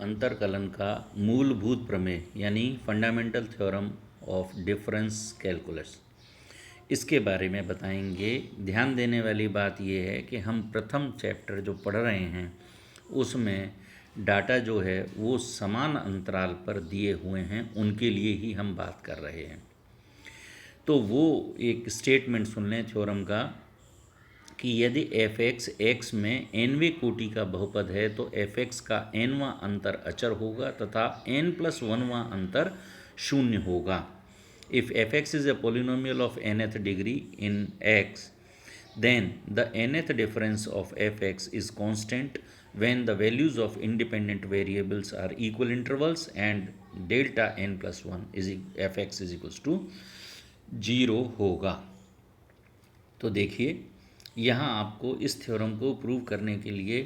अंतरकलन का मूलभूत प्रमेय यानी fundamental theorem of difference calculus, इसके बारे में बताएंगे। ध्यान देने वाली बात यह है कि हम प्रथम चैप्टर जो पढ़ रहे हैं उसमें डाटा जो है वो समान अंतराल पर दिए हुए हैं, उनके लिए ही हम बात कर रहे हैं। तो वो एक स्टेटमेंट सुन लें थ्योरम का कि यदि एफ एक्स एक्स में एनवें कोटि का बहुपद है तो एफ एक्स का एनवां अंतर अचर होगा तथा n+1वां अंतर शून्य होगा। If F x is a polynomial of nth degree in x, then the nth difference of fx is constant when the values of independent variables are equal intervals and delta n+1 is fx is equals to 0 होगा। तो देखिए यहाँ आपको इस theorem को prove करने के लिए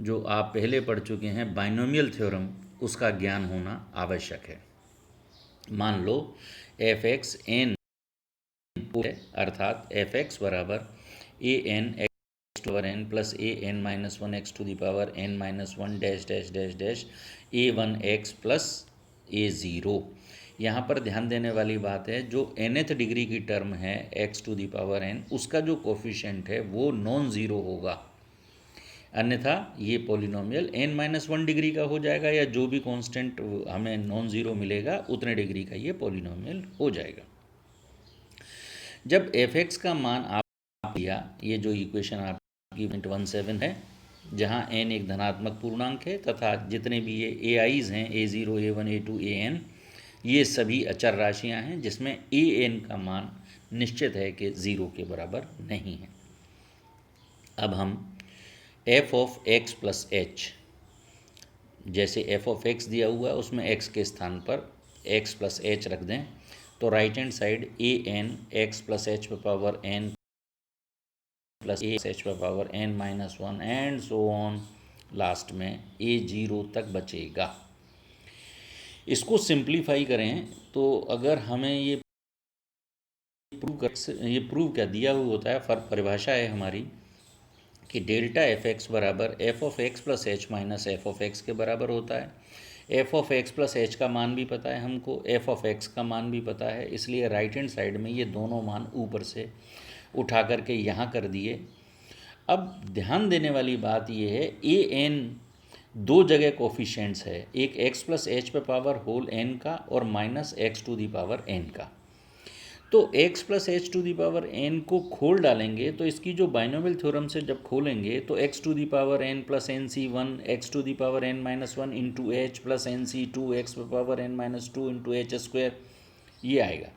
जो आप पहले पढ़ चुके हैं बाइनोमियल थ्योरम, उसका ज्ञान होना आवश्यक है। मान लो एफ एक्स एन अर्थात एफ एक्स बराबर A N X to power N plus A N minus one x to the power N minus one dash dash dash dash A one X plus A zero. यहाँ पर ध्यान देने वाली बात है, जो nth डिग्री की टर्म है x to the power n, उसका जो कोफिशिएंट है वो नॉन ज़ीरो होगा, अन्यथा ये पॉलिनोमियल n-1 डिग्री का हो जाएगा या जो भी कांस्टेंट हमें नॉन ज़ीरो मिलेगा उतने डिग्री का ये पॉलिनोमियल हो जाएगा। जब f(x) का मान आप लिया, ये जो इक्वेशन आपकी 17 है, जहाँ n एक धनात्मक पूर्णांक है तथा जितने भी ये ai's हैं a0, a1, a2, an, ये सभी अचर राशियां हैं जिसमें an का मान निश्चित है कि 0 के बराबर नहीं है। अब हम f of x plus h, जैसे f ऑफ x दिया हुआ है उसमें x के स्थान पर x प्लस h रख दें तो right hand side an x plus h पे पावर n प्लस h पे power n-1 and so on, last में a0 तक बचेगा। इसको सिंप्लीफाई करें तो अगर हमें ये प्रूव क्या दिया हुआ होता है, परिभाषा है हमारी कि डेल्टा एफ एक्स बराबर f of x plus h minus f of x के बराबर होता है। F of x plus H का मान भी पता है हमको, एफ ऑफ एक्स का मान भी पता है, इसलिए राइट हैंड साइड में ये दोनों मान ऊपर से उठा करके यहाँ कर दिए। अब ध्यान देने वाली बात ये है, ए एन दो जगह कोफिशिएंट्स है, एक x प्लस एच पे पावर होल n का और minus x to the power n का। तो x plus h to the power n को खोल डालेंगे तो इसकी जो बाइनोमियल थ्योरम से जब खोलेंगे तो x to the power n plus n C one, x to the power n-1 into h plus n C two, x पे power n-2 into h square, ये आएगा।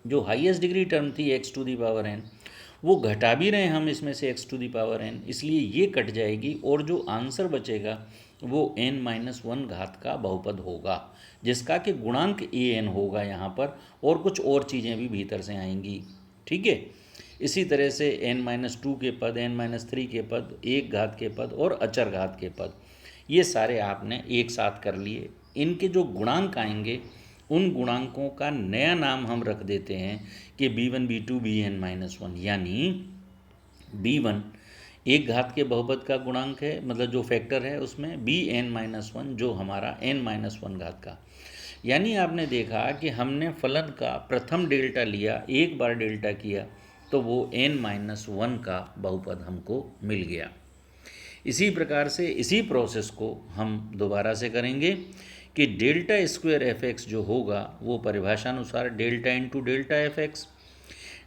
जो हाईएस्ट डिग्री टर्म थी x to the power n, वो घटा भी रहे हम इसमें से x to the power n, इसलिए ये कट जाएगी और जो आंसर बचेगा वो n-1 घात का बहुपद होगा, जिसका कि गुणांक an होगा यहाँ पर, और कुछ और चीज़ें भी भीतर से आएंगी। ठीक है, इसी तरह से n-2 के पद, n-3 के पद, एक घात के पद और अचर घात के पद, ये सारे आपने एक साथ कर लिए। इनके जो गुणांक आएंगे उन गुणांकों का नया नाम हम रख देते हैं कि b1, b2, bn-1, यानी b1 एक घात के बहुपद का गुणांक है, मतलब जो फैक्टर है उसमें, bn-1 जो हमारा n-1 घात का। यानी आपने देखा कि हमने फलन का प्रथम डेल्टा लिया, एक बार डेल्टा किया तो वो n-1 का बहुपद हमको मिल गया। इसी प्रकार से इसी प्रोसेस को हम दोबारा से करेंगे कि डेल्टा स्क्वायर एफ एक्स जो होगा वो परिभाषा अनुसार delta into delta f x,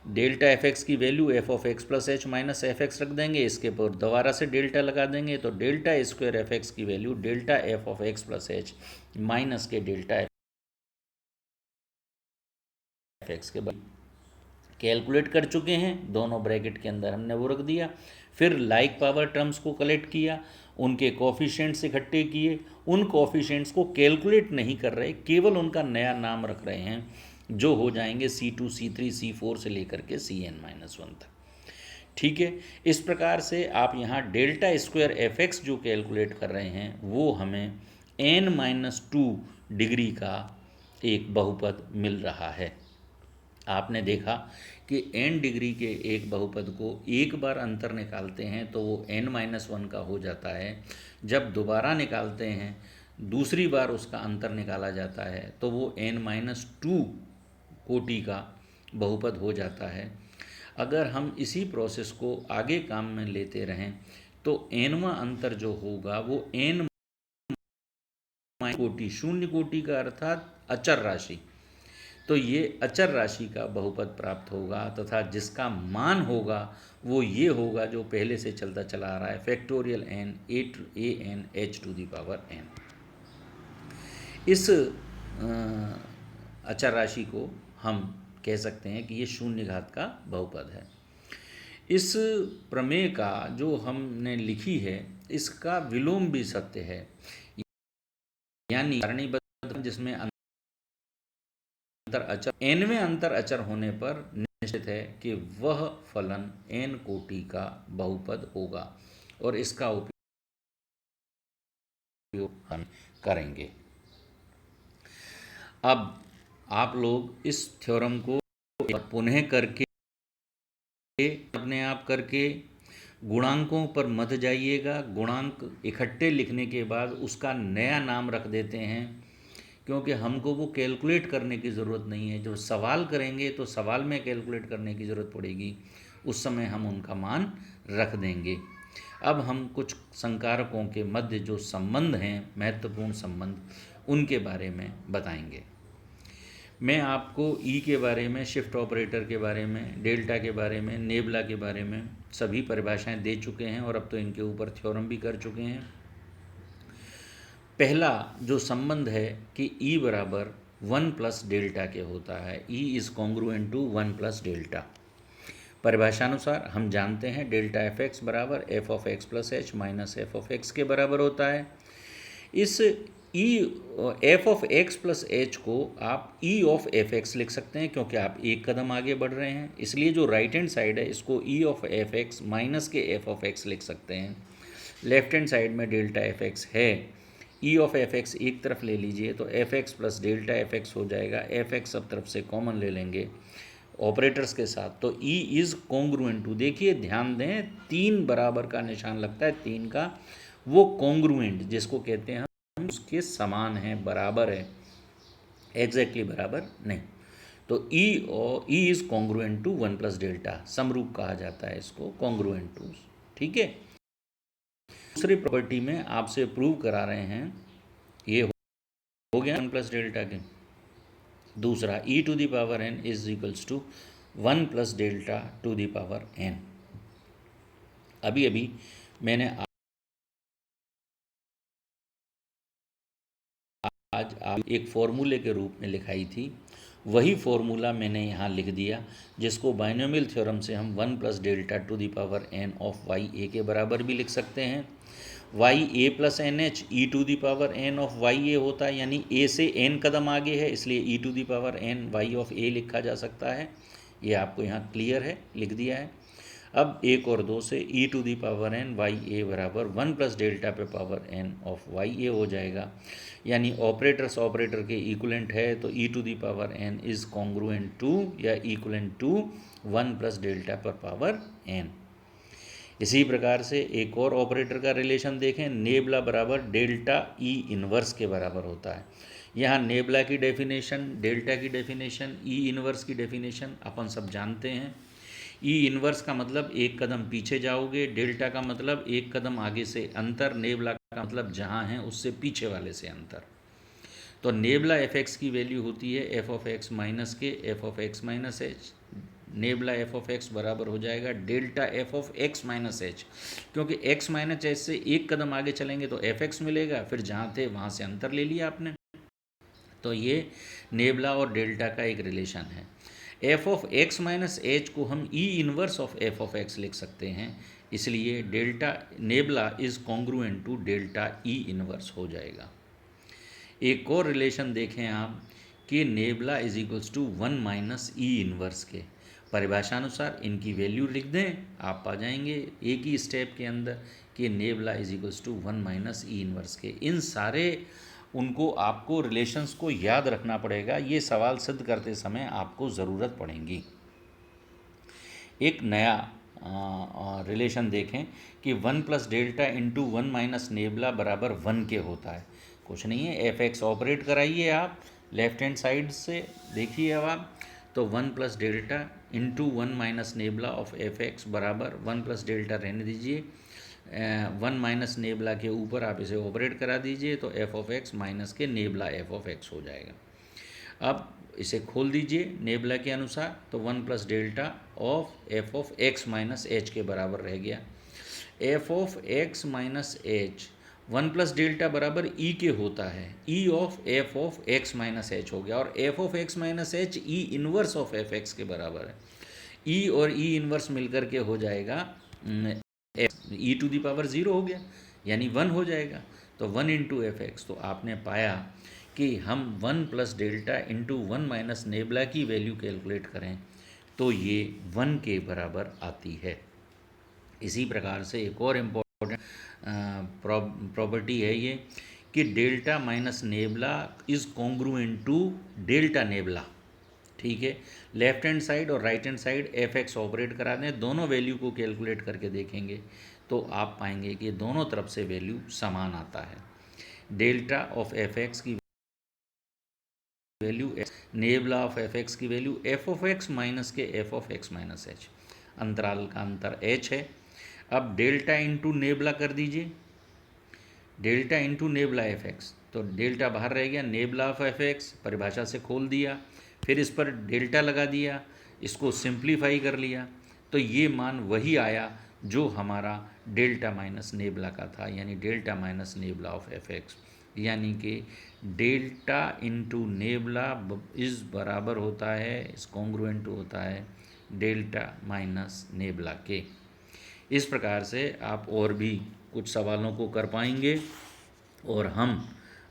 delta f x की value f of x plus h minus f x रख देंगे, इसके ऊपर दोबारा से डेल्टा लगा देंगे तो डेल्टा स्क्वायर एफ एक्स की value delta F of x plus h minus के डेल्टा एफ एक्स के कैलकुलेट कर चुके हैं, दोनों ब्रैकेट के अंदर हमने वो रख दिया। फिर लाइक पावर टर्म्स को कलेक्ट किया, उनके कोफिशिएंट्स इकट्ठे किए, उन कोफिशिएंट्स को कैलकुलेट नहीं कर रहे, केवल उनका नया नाम रख रहे हैं, जो हो जाएंगे C2, C3, C4 से लेकर के Cn-1 तक। ठीक है, इस प्रकार से आप यहाँ डेल्टा स्क्वायर एफ एक्स जो कैलकुलेट कर रहे हैं वो हमें n-2 डिग्री का एक बहुपद मिल रहा है। आपने देखा कि n डिग्री के एक बहुपद को एक बार अंतर निकालते हैं तो वो n-1 का हो जाता है, जब दोबारा निकालते हैं दूसरी बार उसका अंतर निकाला जाता है तो वो n-2 कोटि का बहुपद हो जाता है। अगर हम इसी प्रोसेस को आगे काम में लेते रहें तो nवां अंतर जो होगा वो n कोटि, शून्य कोटि का अर्थात अचर राशि, तो ये अचर राशि का बहुपद प्राप्त होगा तथा जिसका मान होगा वो ये होगा जो पहले से चलता चला आ रहा है, factorial n a n h to the power n। इस अचर राशि को हम कह सकते हैं कि ये शून्य घात का बहुपद है। इस प्रमेय का जो हमने लिखी है इसका विलोम भी सत्य है, यानी सारणीबद्ध जिसमें अंतर अचर nवें अंतर अचर होने पर निश्चित है कि वह फलन n कोटि का बहुपद होगा और इसका उपयोग हम करेंगे। अब आप लोग इस थ्योरम को पुनः करके अपने आप करके गुणांकों पर मत जाइएगा। गुणांक इकट्ठे लिखने के बाद उसका नया नाम रख देते हैं, क्योंकि हमको वो कैलकुलेट करने की ज़रूरत नहीं है। जो सवाल करेंगे तो सवाल में कैलकुलेट करने की ज़रूरत पड़ेगी, उस समय हम उनका मान रख देंगे। अब हम कुछ संकारकों के मध्य जो संबंध हैं, महत्वपूर्ण संबंध, उनके बारे में बताएंगे। मैं आपको ई के बारे में, शिफ्ट ऑपरेटर के बारे में, डेल्टा के बारे में, नेबला के बारे में सभी परिभाषाएं दे चुके हैं और अब तो इनके ऊपर थ्योरम भी कर चुके हैं। पहला जो संबंध है कि ई बराबर 1 प्लस डेल्टा के होता है, E is congruent to 1 plus delta. परिभाषानुसार हम जानते हैं डेल्टा एफ एक्स बराबर f of x plus h minus f of x के बराबर होता है। इस E f of x plus h को आप ई ऑफ एफ एक्स लिख सकते हैं, क्योंकि आप एक कदम आगे बढ़ रहे हैं, इसलिए जो राइट हैंड साइड है इसको ई ऑफ एफ एक्स माइनस के एफ ऑफ एक्स लिख सकते हैं। लेफ्ट हैंड साइड में डेल्टा एफ एक्स है, ई ऑफ एफ एक्स एक तरफ ले लीजिए तो F x plus delta f x हो जाएगा। एफ एक्स सब तरफ से कॉमन ले लेंगे ऑपरेटर्स के साथ, तो ई इज़ कॉन्ग्रुएंट टू, देखिए ध्यान दें 3 बराबर का निशान लगता है 3 का, वो कॉन्ग्रुएंट जिसको कहते हैं हम उसके समान है, बराबर है, एग्जैक्टली बराबर नहीं। तो E is congruent to 1 plus delta, समरूप कहा जाता है इसको, कॉन्ग्रुएंट टू। ठीक है, दूसरी प्रॉपर्टी में आपसे प्रूव करा रहे हैं, ये हो गया 1 प्लस डेल्टा के। दूसरा E to the power n is equals to 1 plus delta to the power n. अभी अभी मैंने आज एक फॉर्मूले के रूप में लिखाई थी, वही फॉर्मूला मैंने यहाँ लिख दिया, जिसको बाइनोमियल थ्योरम से हम 1 plus delta to the power n of y a के बराबर भी लिख सकते हैं। Y a plus n h E to the power n of y a होता है, यानी ए से एन कदम आगे है, इसलिए E to the power n y of a लिखा जा सकता है। ये आपको यहाँ क्लियर है, लिख दिया है। अब 1 और 2 से E to the power n y a बराबर 1 प्लस डेल्टा पे power n of y a हो जाएगा, यानी ऑपरेटर्स ऑपरेटर के इक्वलेंट है, तो E to the power n is congruent to या इक्वलेंट टू 1 प्लस डेल्टा पर पावर एन। इसी प्रकार से एक और ऑपरेटर का रिलेशन देखें, नेबला बराबर डेल्टा ई इनवर्स के बराबर होता है। यहाँ नेबला की डेफिनेशन, डेल्टा की डेफिनेशन, ई इनवर्स की डेफिनेशन अपन सब जानते हैं। ई इनवर्स का मतलब एक कदम पीछे जाओगे, डेल्टा का मतलब एक कदम आगे से अंतर, नेबला का मतलब जहाँ है उससे पीछे वाले से अंतर। तो नेबला एफ एक्स की वैल्यू होती है एफ ऑफ एक्स माइनस के f of x minus H. Nebula F of x बराबर हो जाएगा delta F of x minus H, क्योंकि एक्स माइनस एच से एक कदम आगे चलेंगे तो एफ एक्स मिलेगा, फिर जहाँ थे वहाँ से अंतर ले लिया आपने। तो ये नेबला और डेल्टा का एक रिलेशन है। F of x minus h को हम E inverse of f of x लिख सकते हैं, इसलिए delta nabla is congruent to delta E inverse हो जाएगा। एक और रिलेशन देखें आप कि nabla is equals to 1 minus E inverse के। परिभाषानुसार इनकी वैल्यू लिख दें, आप पा जाएंगे एक ही स्टेप के अंदर कि nabla is equals to 1 minus E inverse के। इन सारे उनको आपको रिलेशंस को याद रखना पड़ेगा, ये सवाल सिद्ध करते समय आपको ज़रूरत पड़ेगी। एक नया रिलेशन देखें कि 1 plus delta into 1 minus nebula बराबर 1 के होता है। कुछ नहीं है, एफ एक्स ऑपरेट कराइए आप लेफ्ट हैंड साइड से, देखिए अब आप, तो 1 plus delta into 1 minus nebula of f x बराबर 1 प्लस डेल्टा रहने दीजिए, 1 माइनस नेबला के ऊपर आप इसे ऑपरेट करा दीजिए तो एफ ऑफ एक्स माइनस के नेबला एफ ऑफ एक्स हो जाएगा। अब इसे खोल दीजिए नेबला के अनुसार, तो 1 plus delta of f of x minus H के बराबर रह गया। F of x minus H 1 plus delta बराबर ई के होता है, ई ऑफ एक्स माइनस एच हो गया, और F of x minus H E inverse of f x के बराबर है। ई और ई इन्वर्स मिलकर के हो जाएगा ई टू दी पावर 0 हो गया, यानी 1 हो जाएगा, तो 1 इंटू एफ एक्स। तो आपने पाया कि हम 1 plus delta into 1 minus nebula की वैल्यू कैलकुलेट करें तो ये 1 के बराबर आती है। इसी प्रकार से एक और इम्पोर्टेंट प्रॉपर्टी है ये कि delta minus nabla is congruent to delta nabla. ठीक है, लेफ्ट हैंड साइड और right hand side f x operate करा दें, दोनों वैल्यू को कैलकुलेट करके देखेंगे तो आप पाएंगे कि दोनों तरफ से वैल्यू समान आता है। डेल्टा ऑफ एफ एक्स की value, nabla of f x की value f of x minus के f of x minus h, अंतराल का अंतर एच है। अब डेल्टा इंटू नेबला कर दीजिए, delta into nebula F x, तो डेल्टा बाहर रह गया, नेबला ऑफ एफ एक्स परिभाषा से खोल दिया, फिर इस पर डेल्टा लगा दिया, इसको सिंप्लीफाई कर लिया, तो ये मान वही आया जो हमारा डेल्टा माइनस नेबला का था, यानी delta minus nebula of f x, यानी कि डेल्टा इंटू नेबला इस बराबर होता है, इस कॉन्ग्रुएंट होता है डेल्टा माइनस नेबला के। इस प्रकार से आप और भी कुछ सवालों को कर पाएंगे, और हम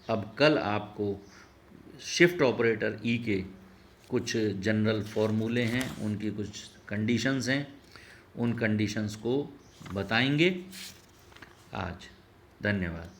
अब कल आपको शिफ्ट ऑपरेटर ई के कुछ जनरल फॉर्मूले हैं, उनकी कुछ कंडीशंस हैं, उन कंडीशंस को बताएंगे। आज धन्यवाद।